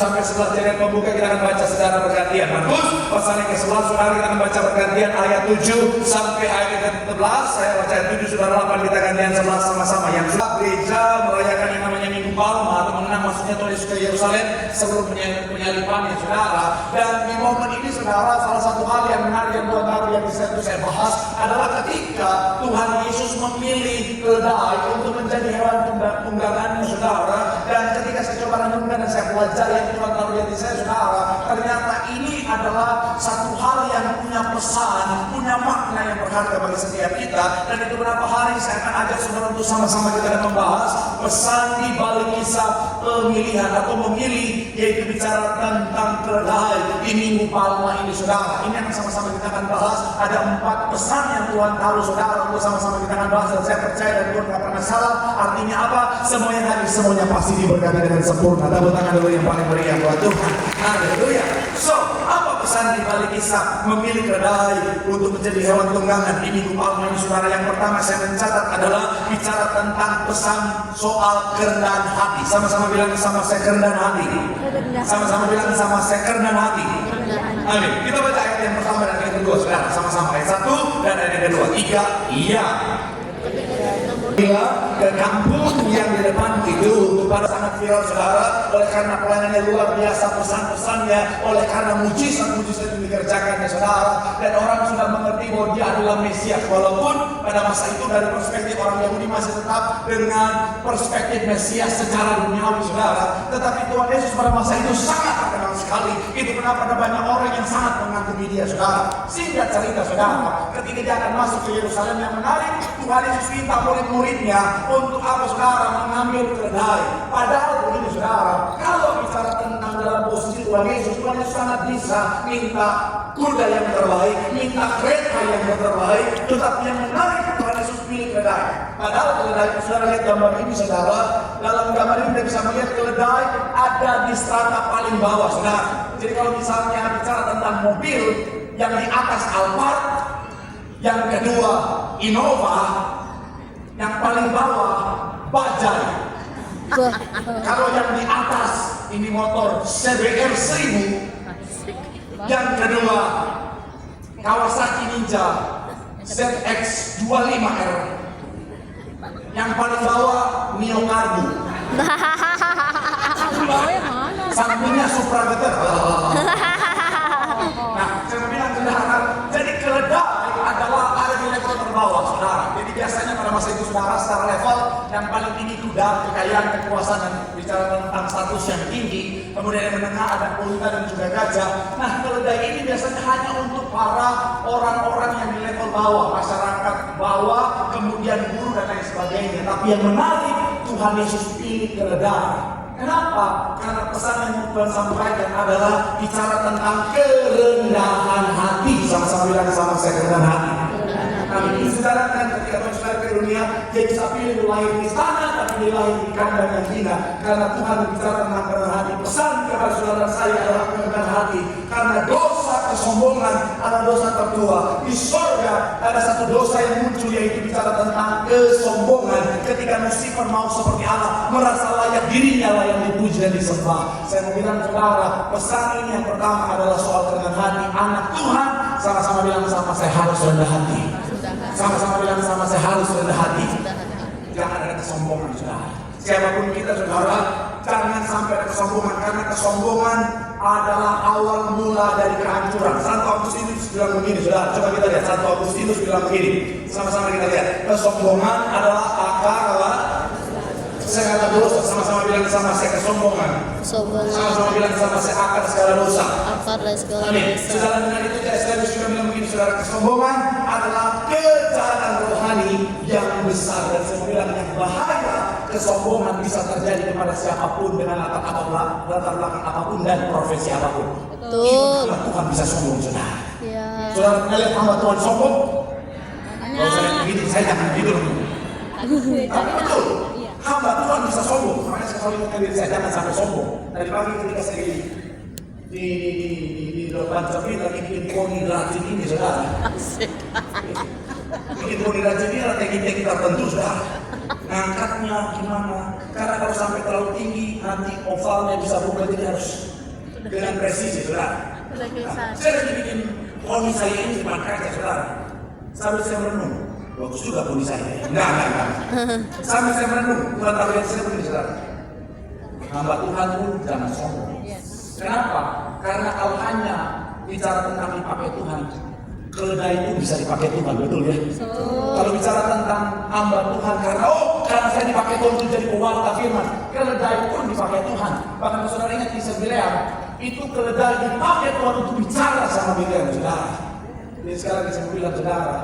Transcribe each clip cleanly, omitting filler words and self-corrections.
sampai 11 ayat pembuka kita akan baca secara bergantian. Markus pasal yang ke-11 saudara kita akan baca bergantian ayat 7 sampai ayat ke-11. Saya baca ayat 7 saudara 8 kita gantian 11 sama-sama. Yang sudah gereja merayakan yang namanya Minggu Palma atau mengenang maksudnya Tuhan Yesus ke Yerusalem sebelum penyalibannya saudara. Dan di momen ini saudara salah satu hal yang menarik yang Tuhan taruh yang bisa saya bahas adalah ketika Tuhan Yesus memilih keledai untuk menjadi hewan tunggangannya saudara. Dan ketika saya coba renungkan dan saya belajar yang Tuhan taruh di hati saya saudara, ternyata ini adalah satu hal yang punya pesan, punya makna yang berharga bagi setiap kita. Dan itu beberapa hari saya akan ajak saudara untuk sama-sama kita membahas pesan di balik kisah pemilihan atau memilih, yaitu bicara tentang keledai di Minggu Palma ini saudara. Ini akan sama-sama kita akan bahas. Ada 4 pesan yang Tuhan taruh saudara untuk sama-sama kita akan bahas. Dan saya percaya dan Tuhan gak pernah salah. Artinya apa? Semua yang hadir semuanya pasti diberkati dengan sempurna. Tepuk tangan dulu yang paling meriah buat Tuhan. Haleluya. So, apa pesan di balik kisah memilih keledai untuk menjadi hewan tunggangan di Minggu Palma ini saudara? Yang pertama saya mencatat adalah bicara tentang pesan soal kerendahan hati. Sama-sama bilang sama saya kerendahan hati. Sama-sama bilang sama saya kerendahan hati. Amin. Kita baca ayat yang pertama dan ayat kedua saudara. Sama-sama ayat 1 dan ayat kedua. 3. Iya. Bila ke kampung yang di depan itu pada sangat viral saudara, oleh karena pelayanannya luar biasa, pesan-pesannya, oleh karena mujizat-mujizat yang dikerjakannya saudara, dan orang sudah mengerti bahwa dia adalah Mesias. Walaupun pada masa itu dari perspektif orang Yahudi masih tetap dengan perspektif Mesias secara duniawi saudara, tetapi Tuhan Yesus pada masa itu sangat terkenal sekali. Itu kenapa ada banyak orang yang sangat mengagumi dia saudara. Singkat cerita saudara, ketika dia akan masuk ke Yerusalem, yang menarik Tuhan Yesus minta murid-muridnya untuk apa saudara? Mengambil keledai. Padahal begini saudara, kalau bicara tentang dalam posisi Tuhan Yesus sangat bisa minta kuda yang terbaik, minta kereta yang terbaik, tetapi yang menarik Tuhan Yesus pilih keledai. Padahal keledai, saudara lihat gambar ini saudara, dalam gambar ini kita bisa melihat keledai ada di strata paling bawah saudara. Jadi kalau misalnya bicara tentang mobil, yang di atas Alphard, yang kedua Innova, yang paling bawah Bajaj. Kalau yang di atas ini motor CBR 1000, yang kedua Kawasaki Ninja ZX25R, yang paling bawah Neo Cargo. Sampingnya Supra Getter. Nah, saya bilang saudara, jadi keledai adalah ada di level terbawah saudara. Jadi biasanya pada masa itu saudara secara level yang paling tinggi kuda, kekayaan, kekuasaan, dan bicara tentang status yang tinggi. Kemudian yang menengah ada unta dan juga gajah. Nah, keledai ini biasanya hanya untuk para orang-orang yang di level bawah, masyarakat bawah, kemudian guru dan lain sebagainya. Tapi yang menarik, Tuhan Yesus pilih keledai. Kenapa? Karena pesan yang Tuhan sampaikan adalah bicara tentang kerendahan hati. Sama-sama bilang sama saya kerendahan hati. Kami saudara kan ketika Tuhan saudara ke dunia, dia bisa pilih lahir di istana, tapi dia lahir di kandang yang hina. Karena Tuhan bicara tentang kerendahan hati. Pesan kepada saudara saya adalah kerendahan hati. Karena dosa kesombongan adalah dosa tertua. Di surga ada satu dosa yang muncul, yaitu bicara tentang kesombongan. Ketika Lucifer mau seperti Allah, merasa layak dirinya lah yang dipuji dan disembah. Saya mau bilang saudara, pesan ini yang pertama adalah soal kerendahan hati. Anak Tuhan sama-sama bilang sama saya harus rendah hati. Sama-sama bilang sama saya harus rendah hati. Jangan ada kesombongan saudara. Siapapun kita saudara, jangan sampai ada kesombongan. Karena kesombongan adalah awal mula dari kehancuran. Santo Agustinus bilang begini saudara. Coba kita lihat, Santo Agustinus bilang begini. Sama-sama kita lihat. Kesombongan adalah akar segala dosa. Sama-sama bilang sama saya kesombongan. Sama-sama bilang sama saya akar segala dosa. Amin. Saudara dengan itu saya juga bilang begini saudara, kesombongan adalah kejahatan rohani yang besar. Dan saya bilang yang bahaya, kesombongan bisa terjadi kepada siapapun dengan latar belakang apapun dan profesi apapun. Betul. Tuhan bisa sombong saudara. Ya. Saudara pernah lihat hamba Tuhan sombong? Kalau saya begitu, saya jangan begitu. Tapi betul. Hamba Tuhan bisa sombong. Makanya saya selalu ingatkan diri saya, jangan sampai sombong. Tadi pagi ketika saya di depan cermin lagi bikin poni rajin ini saudara. Bikin poni rajin ini adalah teknik tertentu saudara. ngangkatnya gimana. Karena kalau sampai terlalu tinggi, nanti ovalnya bisa berubah, jadi harus dengan presisi, saudara. Saya lagi bikin poni saya ini di depan kaca, saudara. Sambil saya merenung, bagus juga poni saya. Enggak. Sambil saya merenung, Tuhan tahu yang saya begini, saudara. Hamba Tuhan pun jangan sombong. Kenapa? Karena kalau hanya bicara tentang dipakai Tuhan, keledai pun bisa dipakai Tuhan, betul ya? Kalau bicara tentang hamba Tuhan, karena saya dipakai Tuhan untuk jadi pewarta firman, keledai pun dipakai Tuhan. Bahkan saudara ingat kisah Bileam, itu keledai dipakai Tuhan untuk bicara sama Bileam, saudara. Jadi sekarang saya bilang, saudara,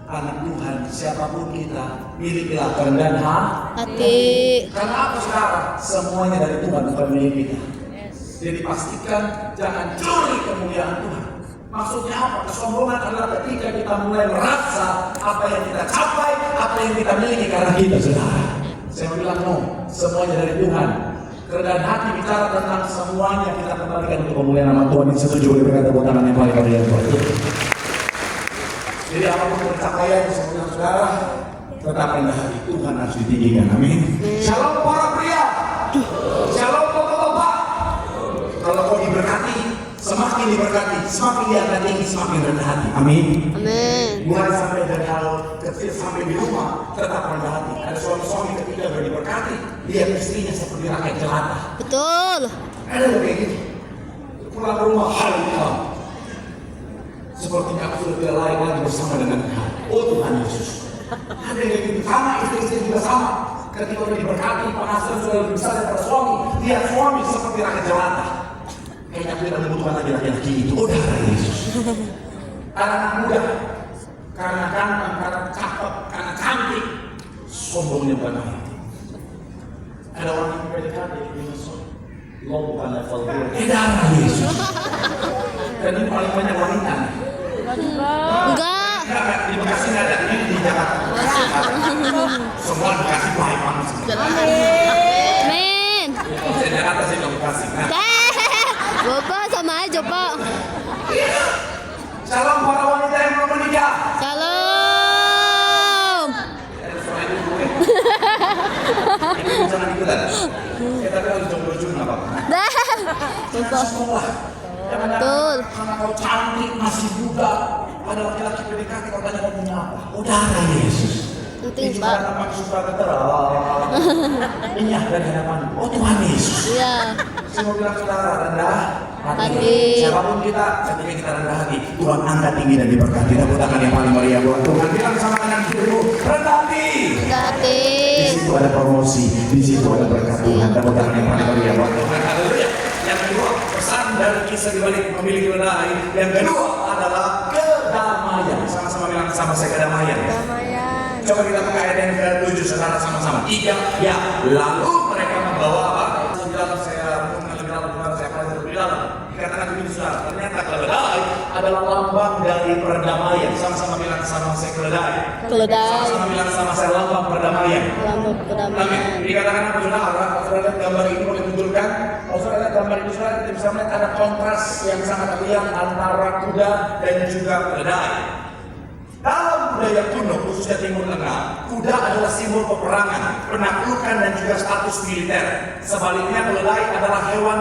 anak Tuhan, siapapun kita, milikilah kerendahan hati. Karena apa, saudara? Semuanya dari Tuhan, bukan milik kita. Jadi pastikan jangan curi kemuliaan Tuhan. Maksudnya apa? Kesombongan adalah ketika kita mulai merasa apa yang kita capai, apa yang kita miliki karena kita, saudara. Saya bilang no, semuanya dari Tuhan. Kerendahan hati bicara tentang semuanya kita kembalikan untuk kemuliaan nama Tuhan. Yang setuju dengan tepuk tangan yang paling meriah buat Tuhan. Jadi apapun pencapaian semuanya, saudara, tetap rendah hati. Tuhan harus ditinggikan. Amin. Shalom para pria. Shalom bapak-bapak. Kalau kau diberkati, semakin diberkati, semakin diangkat tinggi, semakin rendah hati. Amin. Amin. Mulai sampai dari hal kecil sampai di rumah, tetap rendah hati. Ada suami-suami ketika sudah diberkati, dia istrinya seperti rakyat jelata. Betul. Ada yang kayak gitu. Pulang ke rumah, haleluya. Sepertinya aku sudah tidak layak lagi bersama dengan Tuhan. Oh Tuhan Yesus. Ada yang kayak gitu. Sama istri juga sama. Ketika sudah diberkati, penghasilan sudah lebih besar daripada suami, dia suami seperti rakyat jelata. Kayaknya aku tidak membutuhkan lagi laki-laki itu. Oh darah Yesus. Karena anak muda, karena ganteng, karena cakep, karena cantik, sombongnya bukan main. Ada orang yang PDKT di Mesir, lo bukan level gue. Darah Yesus. Dan ini paling banyak wanita. Enggak. Di Bekasi nggak ada, ini di Jakarta. Semua di Bekasi baik banget. Amin. Di Jakarta sih nggak Bekasi. Bapak sama aja Pak. Salam para wanita yang belum menikah. Salam. Jangan ikutan. Kita harus jomblo juga nggak apa-apa. Betul. Betul. Karena kau cantik masih muda, ada laki-laki PDKT kau tanya mau punya apa? Udara Yesus. Penting Pak. Pak. Nampak suka terang. Minyak dari hadapan. Oh Tuhan Yesus. Iya. Saya mau bilang saudara rendah Hati. Siapapun kita, ketika kita rendah hati, Tuhan angkat tinggi dan diberkati. Tepuk tangan yang paling meriah buat Tuhan. Bilang sama kanan kirimu, rendah hati. Rendah hati. Di situ ada promosi, di situ ada berkat Tuhan. Tepuk tangan yang paling meriah buat Tuhan. Haleluya. Yang kedua, pesan dari kisah dibalik memiliki rendah hati. Yang kedua adalah kedamaian. Sama-sama bilang sama saya kedamaian. Kedamaian. Coba kita buka ayat yang ke-7 secara sama-sama. 3, ya. Lalu mereka membawa apa? Saya lebih dalam, saya pelajari lebih dalam. Dikatakan begini saudara, ternyata keledai adalah lambang dari perdamaian. Sama-sama bilang sama saya keledai. Keledai. Sama-sama bilang sama saya lambang perdamaian. Lambang kedamaian. Amin. Dikatakan apa saudara? Kalau saudara lihat gambar ini boleh tunjukkan. Kalau saudara lihat gambar ini saudara, kita bisa melihat ada kontras yang sangat terlihat antara kuda dan juga keledai. Dalam budaya kuno, khususnya Timur Tengah, kuda adalah simbol peperangan, penaklukan dan juga status militer. Sebaliknya, keledai adalah hewan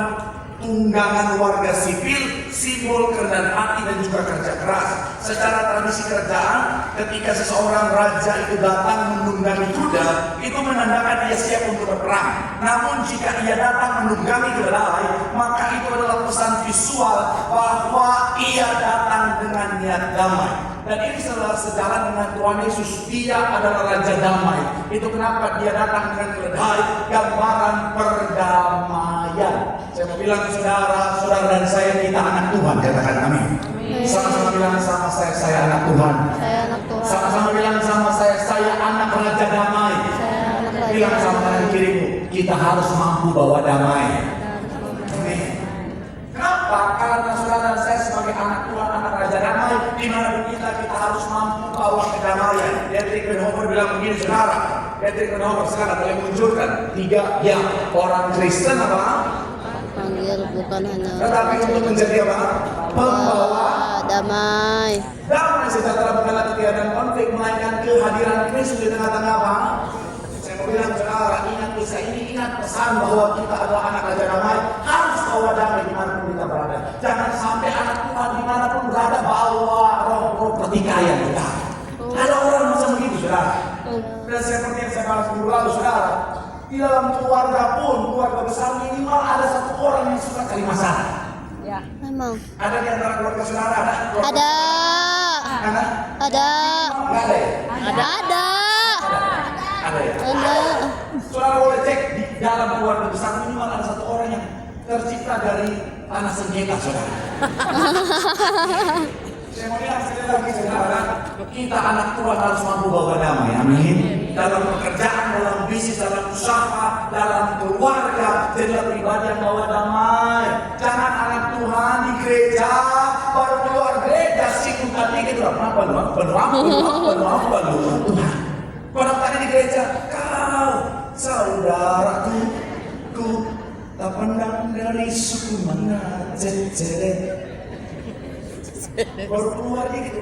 tunggangan warga sipil, simbol kerendahan hati dan juga kerja keras. Secara tradisi kerajaan, ketika seseorang raja itu datang menunggangi kuda, itu menandakan dia siap untuk berperang. Namun jika ia datang menunggangi keledai, maka itu adalah pesan visual bahwa ia datang dengan niat damai. Dan ini adalah sejalan dengan Tuhan Yesus. Dia adalah Raja Damai. Itu kenapa dia datang dengan keledai, gambaran perdamaian. Saya mau bilang saudara, saudara dan saya, kita anak Tuhan. Katakan amin. Sama-sama bilang sama saya anak Tuhan. Saya anak Tuhan. Sama-sama bilang sama saya anak Raja Damai. Saya anak Raja. Bilang sama kanan kirimu, kita harus mampu bawa damai. Amin. Kenapa? Karena saudara dan saya sebagai anak Tuhan, anak Raja Damai, di mana kita harus mampu bawa kedamaian. Dietrich Bonhoeffer bilang begini saudara. Dietrich Bonhoeffer sekarang boleh munculkan 3 ya orang Kristen apa? Panggil bukan hanya. Tetapi untuk menjadi apa? Pembawa damai. Damai sejahtera bukanlah ketiadaan konflik, melainkan kehadiran Kristus di tengah-tengah apa? Saya mau bilang saudara, ingat kisah ini, ingat pesan bahwa kita adalah anak Raja Damai, harus bawa damai dimanapun kita berada. Jangan sampai anak Tuhan dimanapun berada bawa roh-roh pertikaian kita. Ada orang bisa begitu, saudara. Dan seperti yang saya bahas dulu lalu, saudara, di dalam keluarga pun, keluarga besar minimal ada satu orang yang suka cari masalah. Ya. Memang. Ada di antara keluarga saudara, ada? Ada. Ada? Ada. Nggak ada ya? Ada. Ada ya? Ada. Saudara boleh cek di dalam keluarga besar minimal ada satu orang yang tercipta dari tanah sengketa, saudara. Saya mau bilang sekali lagi, saudara, kita anak Tuhan harus mampu bawa damai, amin. Dalam pekerjaan, dalam bisnis, dalam usaha, dalam keluarga, jadilah pribadi yang bawa damai. Jangan anak Tuhan di gereja, baru keluar gereja singgung tadi gitu, apa lu? Tuhan. Pada tadi di gereja, kau saudaraku, ku tak pandang dari suku mana, cecere. Baru keluar gitu.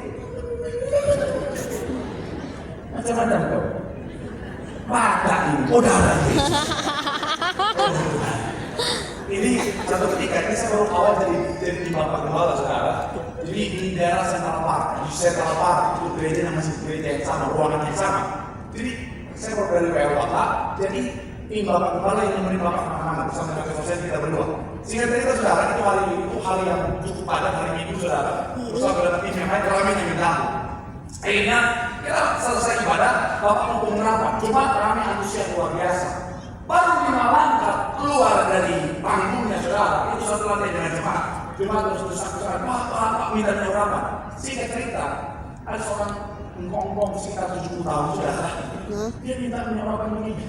Macam-macam kau. Mata ini, udara ini. Ini satu ketika ini saya baru awal jadi di Bapak Gembala, saudara. Jadi di daerah Central Park, di Central Park itu gereja yang masih gereja yang sama, ruangan yang sama. Jadi saya baru dari PL Kota, jadi tim Bapak Gembala yang menerima Bapak kemana-mana bersama dengan sosial kita berdua. Singkat cerita, saudara, itu hari yang cukup padat hari Minggu, saudara. Bersama dengan tim yang lain, kami yang minta. Akhirnya kita selesai ibadah, Bapak mau merapat, cuma kami antusias luar biasa. Baru 5 langkah keluar dari panggungnya, saudara, itu satu lantai dengan jemaat. Jemaat terus saksikan, Pak minta merapat. Singkat cerita, ada seorang ngomong sekitar 70 tahun, saudara. Dia minta merapat begini.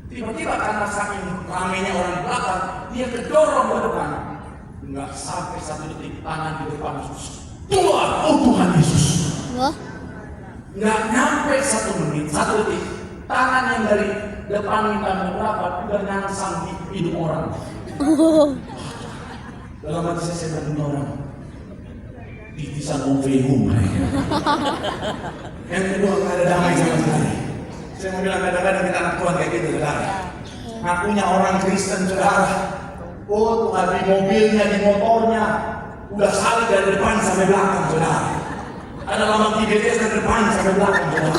Tiba-tiba karena saking ramainya orang di belakang, dia kedorong ke depan. Enggak sampai 1 detik tangan di depan Yesus. Tuhan, oh Tuhan Yesus. Wah. Enggak nyampe 1 menit, 1 detik. Tangan yang dari depan minta merapat udah nyangsang di hidung orang. Dalam hati saya bilang orang. Titisan omvehum. Yang kedua, nggak ada damai sama sekali. Saya mau bilang kadang-kadang kita anak Tuhan kayak gitu, saudara. Ngakunya orang Kristen, saudara. Oh, Tuhan di mobilnya, di motornya, udah salib dari depan sampai belakang, saudara. Ada lambang TBS dari depan sampai belakang, saudara.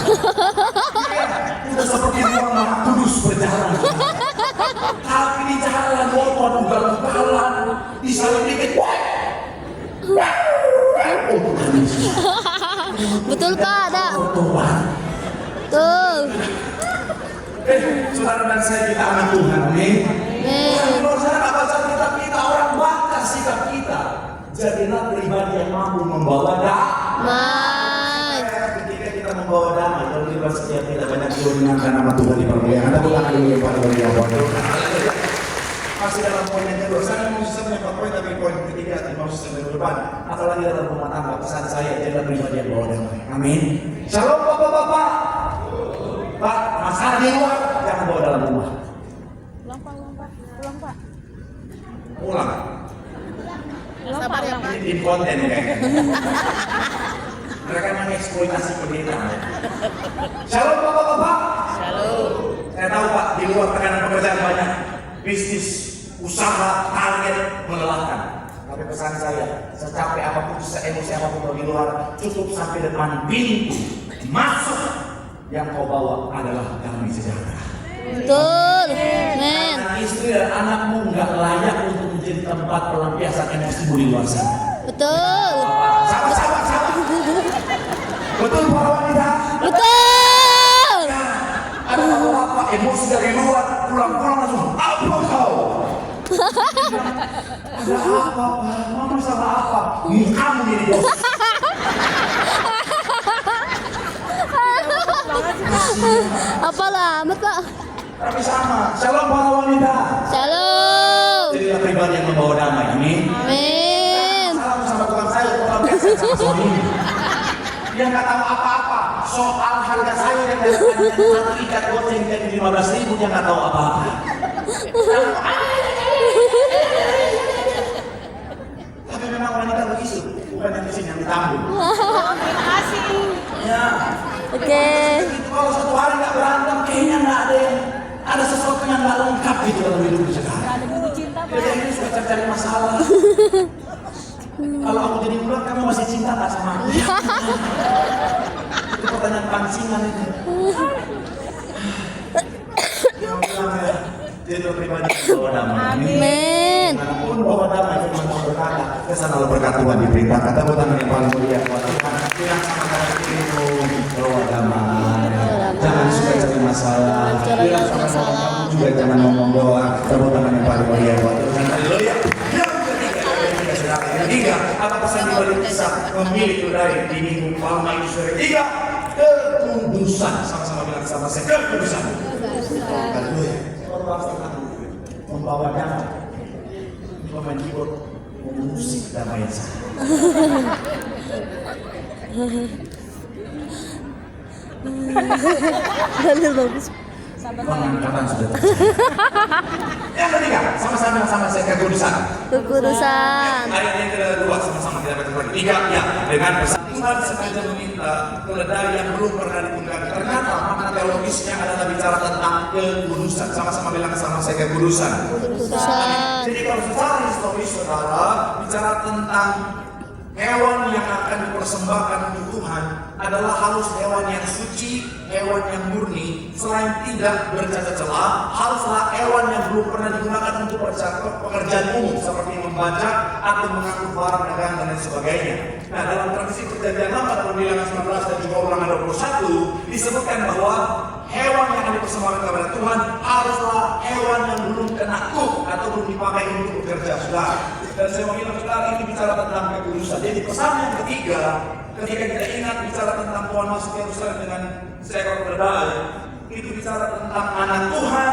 Udah seperti orang Maha Kudus berjalan, saudara. Tapi di jalan motor ugal-ugalan, disalib dikit, oh Tuhan Yesus. Betul Pak, ada. Tuhan. Tuh. Saudara dan saya kita anak Tuhan, amin. Kalau saya apa saja kita orang bakar sikap kita, jadilah pribadi yang mampu membawa damai. Ketika kita membawa damai, kalau di luar setiap kita banyak menyenangkan nama Tuhan di permulaan. Anda bukan lagi melihat bagi apa? Masih dalam poin yang kedua, saya mau selesai 4 poin, tapi poin ketiga mau selesai ke depan. Apalagi dalam rumah tangga, pesan saya jadilah pribadi yang bawa damai. Amin. Shalom bapak-bapak. Pak, masalah di luar, jangan bawa dalam rumah. Pulang Pak. Pulang. Sabar ya Pak. Ini tim konten ya. Mereka mengeksploitasi pendeta. Shalom bapak-bapak. Shalom. Saya tahu Pak, di luar tekanan pekerjaan banyak, bisnis, usaha, target melelahkan. Tapi pesan saya, secapek apapun, seemosi apapun di luar, cukup sampai depan pintu masuk. Yang kau bawa adalah damai sejahtera. Betul. Men. Karena istri dan anakmu nggak layak untuk menjadi tempat pelampiasan emosimu di luar sana. Betul. Sabar. Betul para wanita. Betul. Ada apa emosi dari luar, pulang langsung apa kau? Ada apa Pak? Mama salah apa? Kamu jadi bos. Apalah, amat Pak. Tapi sama. Shalom para wanita. Shalom. Jadilah pribadi yang membawa damai. Amin. Amin. Salam sama tukang sayur, tukang biasa sama suami. Dia nggak tahu apa-apa soal harga sayur yang dari satu ikat goceng jadi 15.000, dia nggak tahu apa-apa. Tapi memang wanita begitu, bukan yang kesini yang ditambung. Terima kasih. Ya. Oke. Kalau satu hari nggak berantem, kayaknya nggak ada yang Kalau aku jadi ular, kamu masih cinta nggak sama aku? Itu pertanyaan pancingan itu. Dia bilang ya, dia itu pribadi bawa damai. Amin. Manapun bawa damai, firman Tuhan berkata, kesana berkat Tuhan diperintahkan. Tepuk tangan yang paling mulia buat Tuhan. Bilang sama kanan kirimu, bawa damai. Jangan suka cari masalah. Bilang sama kamu juga jangan ngomong doa. Tepuk tangan yang paling mulia buat Tuhan. Haleluya. Yang ketiga, apa pesan di balik kisah memilih dari di minggu Palma itu sore? Tiga, kekudusan. Sama-sama bilang sama saya, kekudusan. Haleluya. Orang bahas tentang membawa damai. Pemain keyboard musik damai saya. Pengangkatan sudah terjadi. Yang ketiga, sama-sama sama saya kekudusan. Kekudusan. Ayat yang kedua sama-sama kita baca lagi. Tiga, ya, dengan pesan Tuhan sengaja meminta keledai yang belum pernah diungkapkan. Ternyata makna teologisnya adalah bicara tentang kekudusan. Sama-sama bilang sama saya kekudusan. Kekudusan. Jadi kalau secara historis saudara bicara tentang hewan yang akan dipersembahkan untuk Tuhan adalah harus hewan yang suci, hewan yang murni, selain tidak bercacat celah, haruslah hewan yang belum pernah digunakan untuk pekerjaan umum seperti membajak atau mengangkut barang dagang dan lain sebagainya. Nah, dalam tradisi perjanjian lama dalam Bilangan 19 dan juga Ulangan 21 disebutkan bahwa hewan yang akan dipersembahkan kepada Tuhan haruslah hewan yang belum kena kuk atau belum dipakai untuk bekerja, saudara. Dan saya mau bilang saudara, ini bicara tentang kekudusan. Jadi pesan yang ketiga, ketika kita ingat bicara tentang Tuhan masuk Yerusalem dengan seekor keledai, itu bicara tentang anak Tuhan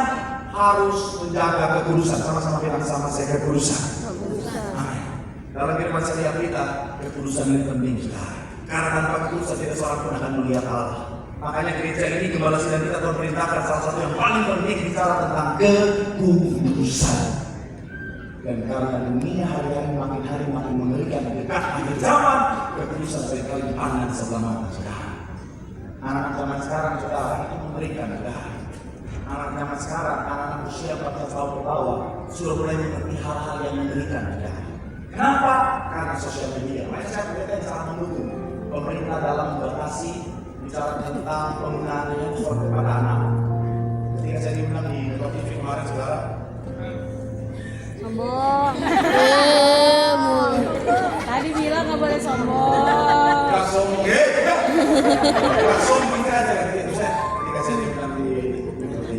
harus menjaga kekudusan. Sama-sama bilang sama saya kekudusan. Amin. Dalam firman saya lihat kita, kekudusan ini penting saudara. Karena tanpa kekudusan tidak seorang pun akan melihat Allah. Makanya gereja ini gembala sidang kita Tuhan perintahkan salah satu yang paling penting bicara tentang kekudusan. Dan karena dunia hari-hari makin mengerikan dekat akhir zaman, kekudusan seringkali dipandang sebelah mata saudara. Anak zaman sekarang saudara itu mengerikan saudara. Anak zaman sekarang, anak-anak usia 14 tahun ke bawah sudah mulai mengerti hal-hal yang mengerikan saudara. Kenapa? Karena sosial media. Makanya saya berkata sangat mendukung pemerintah dalam membatasi bicara tentang penggunaan handphone kepada anak. Ketika saya diundang di Metro TV kemarin saudara, Sombong. Tadi bilang nggak boleh sombong. Gak sombong, gak sombong aja gitu saya. Ketika saya diundang di Metro TV,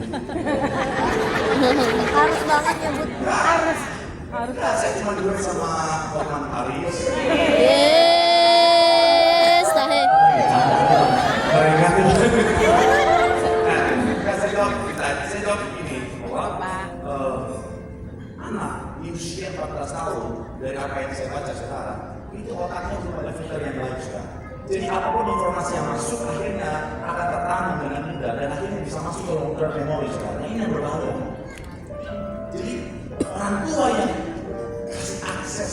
Harus banget nyebut. Harus. nah, saya cuma duduk sama Bapak Haris. Yes, tahe. Nah, saya jawab begini bahwa anak di usia 14 tahun dari apa yang saya baca sekarang itu otaknya belum ada filter yang baik sekarang. Jadi apapun informasi yang masuk akhirnya akan tertanam dengan mudah dan akhirnya bisa masuk ke dalam memori sekarang. Ini yang berbahaya. Jadi orang tua yang kasih akses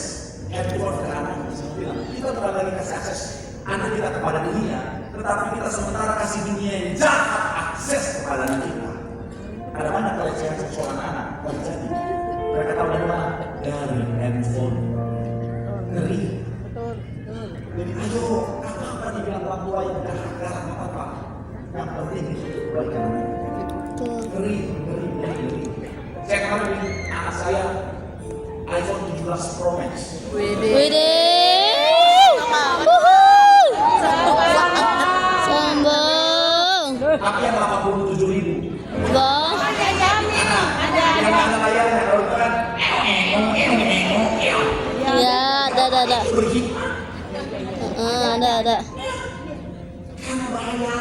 handphone ke anak, saya bilang kita bukan lagi kasih akses anak kita kepada dunia, tetapi kita sementara kasih dunia yang jahat akses kepada anak kita. Ada banyak pelecehan seksual anak-anak terjadi. Mereka tahu dari mana? Dari handphone. Ngeri. Jadi ayo, apa-apa dibilang orang tua yang galak apa-apa. Yang penting itu kebaikan mereka. Ngeri. Saya kemarin ini anak saya iPhone 17 Pro Max. Widih. Sombong. Tapi yang 87.000. Bang. Yang ada layarnya kalau kan. Ya, ada. Pergi. Ada. Kan bahaya.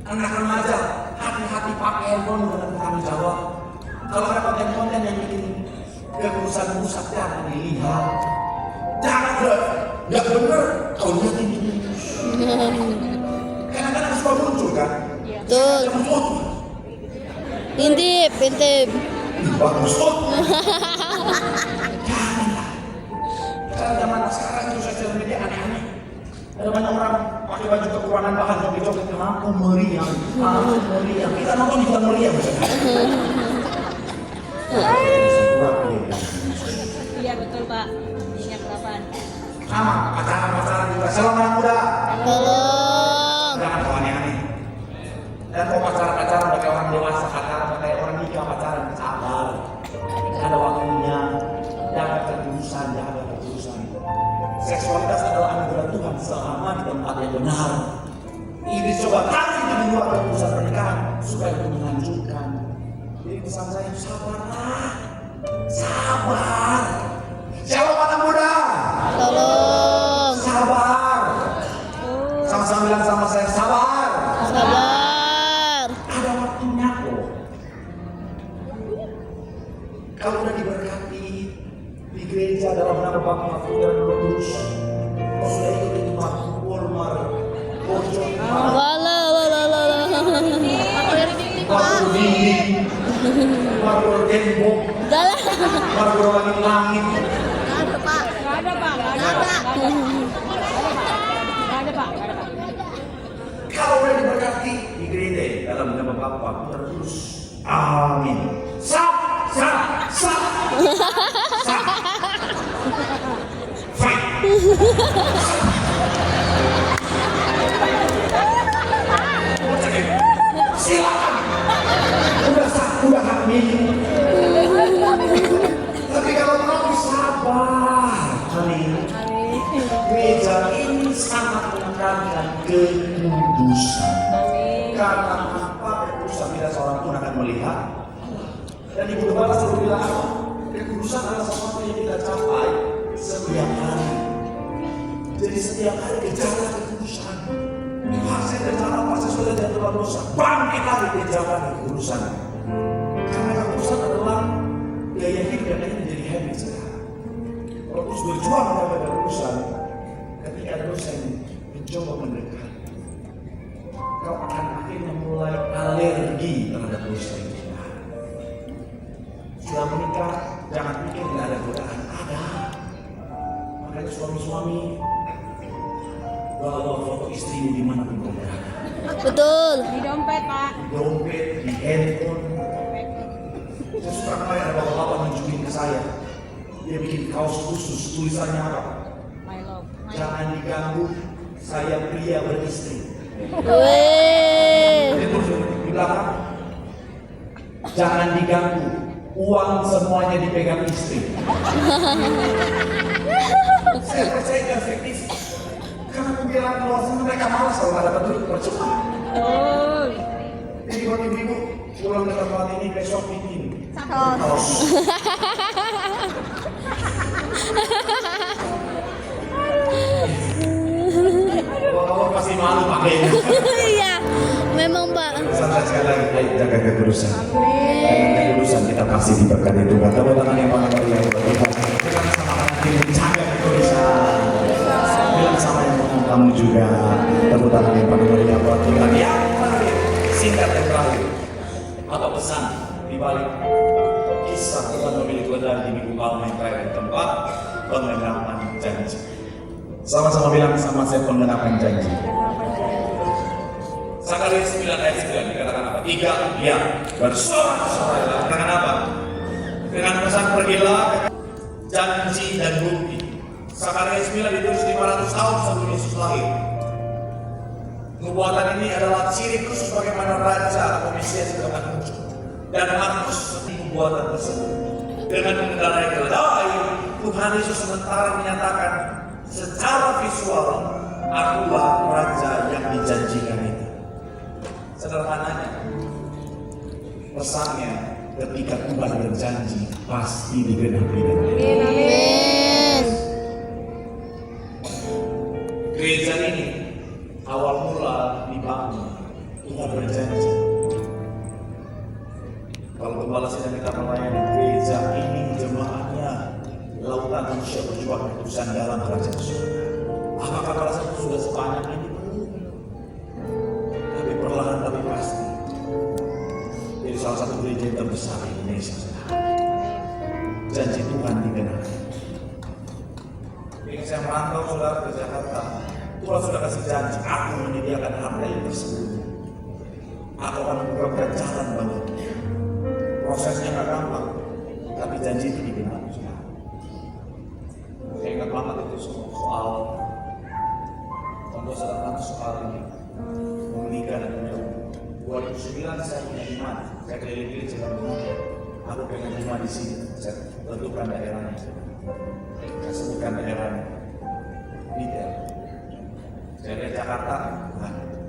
Anak remaja, hati-hati pakai handphone dengan bertanggung jawab. Kalau ada konten-konten yang bikin kekurusan rusak jangan dilihat. Jangan nggak bener, kau lihatin ini. Kadang-kadang suka muncul kan? Betul. Intip. Bagus kok. Janganlah. Zaman sekarang itu sosial media aneh-aneh. Ada banyak orang pakai baju kekurangan bahan joget-joget aku meriang. Kita nonton juga meriang. Iya betul. Betul Pak. Ingat kapan? Sama, pacaran juga. Shalom anak muda. Tolong. Jangan kau aneh-aneh. Dan mau pacaran pakai orang dewasa, pakai orang nikah pacaran, sabar. Ada waktunya. Jangan keturusan, jangan keturusan. Seksualitas adalah anugerah Tuhan selama di tempat yang benar. Ini coba tarik di luar keputusan pernikahan supaya itu menghancurkan. Jadi pesan saya sabarlah, sabar. Shalom anak muda. Tolong. Sabar. Sama-sama bilang sama saya sabar. Sabar. Ada waktunya kok. Kalau udah diberkati di gereja dalam nama Bapa dan Roh Kudus, kau sudah ikut itu makmur pojok waktu dingin, waktu tembok, waktu langit-langit. Nggak ada Pak. Nggak ada Pak. Nggak ada. Nggak ada Pak. Kalau udah diberkati di gereja dalam nama Bapa terus, amin. Sah. Fight. Silakan. Udah amin. Tapi kalau mau sabar, amin. Gereja ini sangat menekankan kekudusan. Karena apa kekudusan tidak seorang pun akan melihat. Dan Ibu Gembala selalu bilang apa? Kekudusan adalah sesuatu yang kita capai setiap hari. Jadi setiap hari kejarlah kekudusan. Saya berjalan pas sudah jatuh dosa, bangkit lagi kejarlah kekudusan. Karena kekudusan adalah gaya hidup yang ini menjadi habit sekarang. Kalau terus berjuang menjaga kekudusan, ketika dosa yang mencoba mendekat, kau akan akhirnya mulai alergi terhadap dosa itu. Sudah menikah, jangan pikir tidak ada godaan. Ada. Makanya suami-suami bawa foto istrimu dimanapun kau berada. Betul. Di dompet Pak. Di dompet, di handphone. Saya suka kemarin ada bapak-bapak nunjukin ke saya. Dia bikin kaos khusus, tulisannya apa? My love. Jangan diganggu, saya pria beristri. Weh. Dia tulis di belakang. Jangan diganggu, uang semuanya dipegang istri. Saya percaya itu efektif. Karena pembelaan keluar sana mereka malas kalau nggak dapat duit percuma. Oh. Jadi buat ibu-ibu pulang ke tempat ini besok bikin Satu. Bapak pasti malu pakainya. Iya. Memang Pak. Sampai sekali lagi, ayo jaga kekudusan. Dengan kekudusan kita pasti diberkati Tuhan. Tepuk tangan yang paling meriah buat Tuhan. Bilang sama anak ini jaga kekudusan. Bilang sama yang ngomong kamu juga. Tepuk tangan yang paling meriah buat Tuhan. Yang terakhir, singkat dan terakhir. Apa pesan di balik kisah Tuhan memilih ladang di minggu malam yang terakhir tempat pengenapan janji. Sama-sama bilang sama saya pengenapan janji. Zakarias 9 ayat 9 dikatakan apa? 3 ya bersorak-sorai. Dengan apa? Dengan pesan pergilah janji dan bukti. Zakarias 9 ditulis 500 tahun sebelum Yesus lahir. Nubuatan ini adalah ciri khusus bagaimana Raja atau Mesias itu akan muncul. Dan Markus nubuatan tersebut dengan mengendarai keledai, Tuhan Yesus sementara menyatakan secara visual, akulah Raja yang dijanjikan itu. Sederhananya, pesannya ketika Tuhan berjanji pasti digenapi. Amin. Gereja ini awal mula dibangun, Tuhan berjanji. Kalau gembala sedang kita melayani gereja ini, jemaatnya lautan manusia berjuang kekudusan dalam kerajaan surga. Apakah pada saat itu sudah sebanyak ini? Tapi perlahan tapi pasti. Jadi salah satu gereja yang terbesar di Indonesia sekarang. Janji Tuhan digenapi. Ini saya merantau saudara ke Jakarta. Tuhan sudah kasih janji, aku menyediakan harta yang tersembunyi. Aku akan membukakan jalan bagimu. Prosesnya nggak gampang, tapi janji itu digenapi. soal contoh sederhana soal ini menikah dan punya rumah. 2009 saya punya iman, saya keliling-keliling saya bilang, aku pengen rumah di sini, saya tentukan daerahnya, saya sebutkan daerahnya, detail. Saya lihat Jakarta,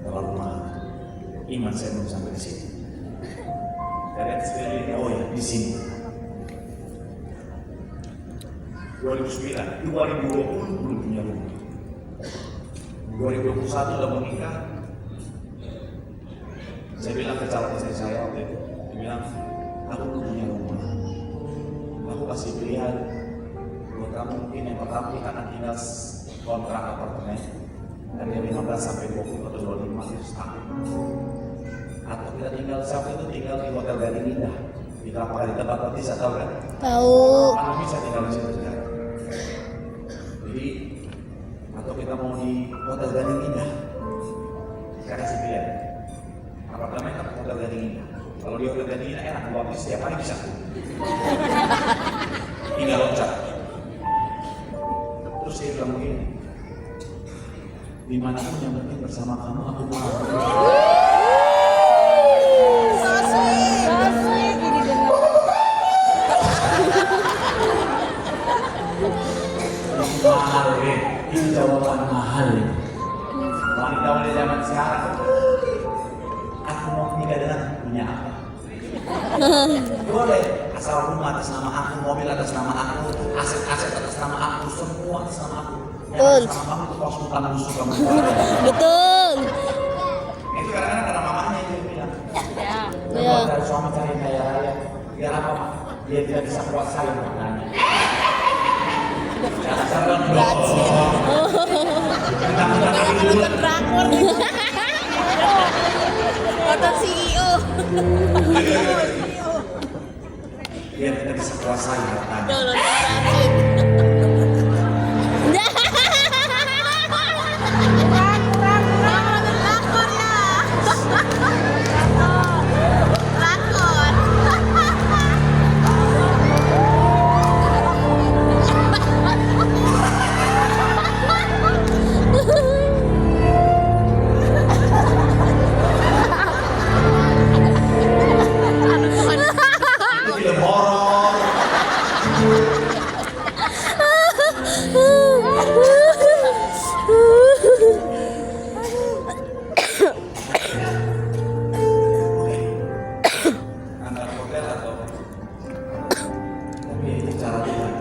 terlalu mahal, iman saya belum sampai di sini. Saya lihat sekelilingnya, oh ya di sini. 2009, 2020 belum punya rumah. 2021 udah menikah. Saya bilang ke calon istri saya waktu itu, dia bilang, aku belum punya rumah. Aku kasih pilihan buat kamu, mungkin yang pertama kita akan tinggal kontrak apartemen dari 15 sampai 20 atau 25 itu setahun. Atau kita tinggal, siapa itu tinggal di hotel Gading Indah di Kelapa di tempat bisa tahu kan? Tahu. Kalau bisa tinggal di situ sekarang. Jadi atau kita mau di hotel Gading Indah, saya kasih pilihan. Apartemen atau hotel Gading Indah. Kalau di hotel Gading Indah enak, waktu setiap hari bisa. Tinggal loncat. Terus dia bilang begini, dimanapun yang penting bersama kamu aku mau. So sweet ini dengar. Mahal ini jawaban mahal ini. Wanita-wanita zaman sekarang, aku mau menikah dengan punya apa? Boleh, asal rumah atas nama aku, mobil atas nama aku, aset-aset atas nama aku, semua atas nama aku. Betul. Yang atas nama kamu itu kos utang musuh kamu. Betul. Itu kadang-kadang karena mamanya itu yang bilang. Ya. Ya. Dari suami cari kaya raya, biar apa Pak? Dia tidak bisa kuat saya maknanya. Jangan sampai dong. Nonton drakor gitu. Nonton CEO. Dia tidak bisa kuat saya maknanya. Nonton Rashid. Kurang nonton drakor ya. Drakor. Itu film horor. Antara hotel atau tapi itu cara Tuhan.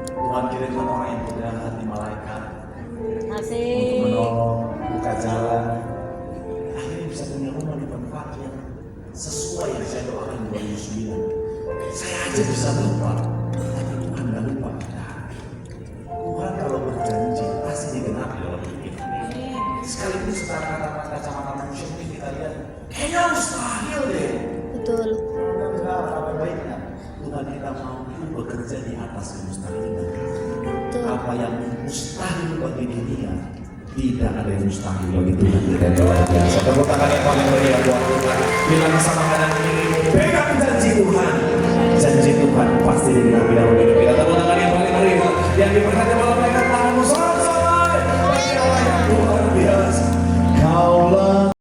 Tuhan kirimkan orang yang punya hati malaikat untuk Asik. menolong, buka jalan. Akhirnya bisa punya rumah di tempat yang sesuai yang saya doakan di 2009. Saya aja bisa lupa, tapi Tuhan nggak lupa kita. Tuhan kalau berjanji pasti digenapi dalam hidup kita. Sekalipun secara kacamata manusia mungkin kita lihat kayaknya mustahil deh. Betul. Enggak, apa baiknya Tuhan kita mampu bekerja di atas kemustahilan. Betul. Apa yang mustahil bagi dunia, tidak ada yang mustahil bagi Tuhan kita yang luar biasa. Tepuk tangan yang paling meriah buat Tuhan. Bilang sama kanan kiri, pegang janji Tuhan. Janji Tuhan pasti digenapi dalam hidup kita. Tepuk tangan yang paling meriah yang diperhatikan oleh mereka.